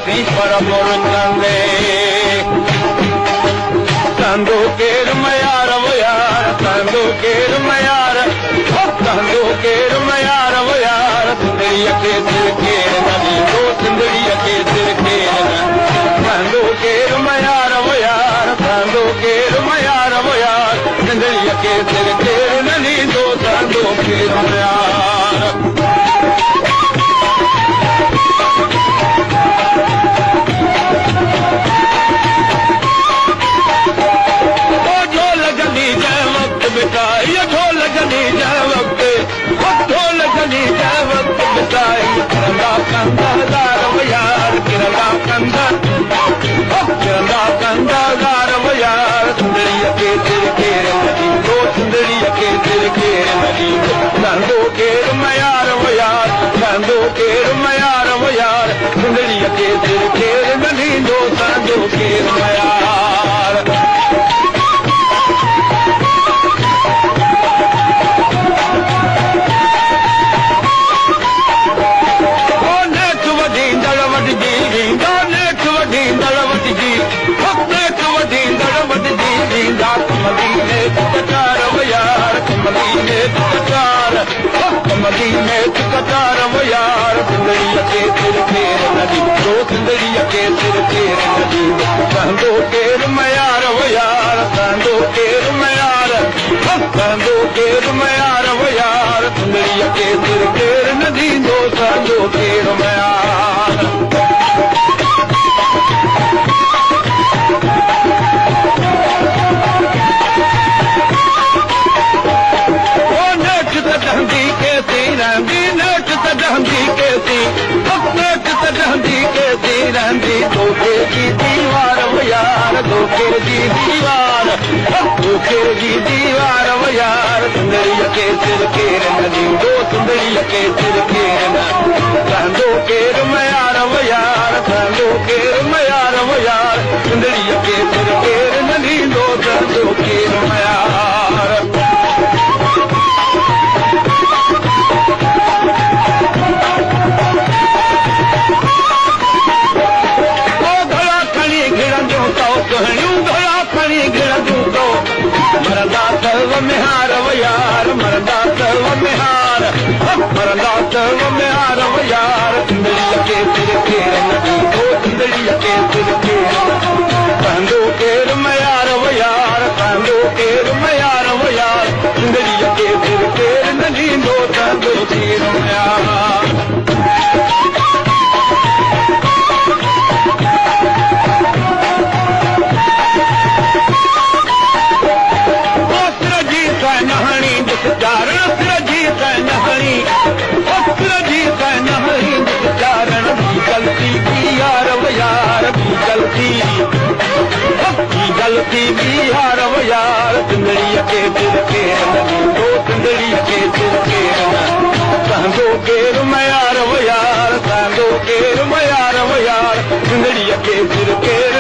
C पर मुरचंदे तंदो केर मयार वो यार तंदो केर मयार तंदो केर मयार वो यार सिंदड़ी के सिर केर नदी दो सिंदड़ी के सिर केर तंदो केर मयार वो यार तंदो केर मयार वो यार सिंदड़ी के सिर केर नदी दो तंदो केर मयार ये ढोल गनी जाए वक्त ढोल गनी जाए वक्त बिताई किरला कंदार वो यार किरला कंदार वो यार सुंदरी के सिर केर नदी दो सुंदरी के सिर केर नदी तंदो केर मयार वो यार तंदो केर मयार वो यार सुंदरी के सिर केर नदी दो तंदो केर मयार कटार वो यार सिंदड़ी के सिर केर नदी दो सिंदड़ी के सिर केर नदी तंदो केर मयार वो यार तंदो केर मयार तंदो केर मयार वो यार सिंदड़ी के सिर केर नदी दो तंदो केर मयार धोखे की दीवार वो यार धोखे की दीवार धोखे की दीवार वो यार सुंदरी के सिर केर नदी दो सुंदरी के सिर केर तंदो केर मयार वो यार तंदो केर मयार वो यार सुंदरी के सिर केर नदी दो तंदो केर मयार मरदा सर्व मिहार वो यार मरदा सर्व मिहार मरदा सर्व मिहार वो यार सुंदरी के सिर केर नदी दो सुंदरी के सिर केर तंदो केर मयार वो यार तंदो केर मयार वो यार सुंदरी के सिर केर नदी दो तंदो केर मयार गलती बिहार वो यार सिंदड़ी के सिर केर नदी दो सिंदड़ी के सिर केर तंदो केर मयार वो यार तंदो केर मयार वो यार सिंदड़ी के सिर केर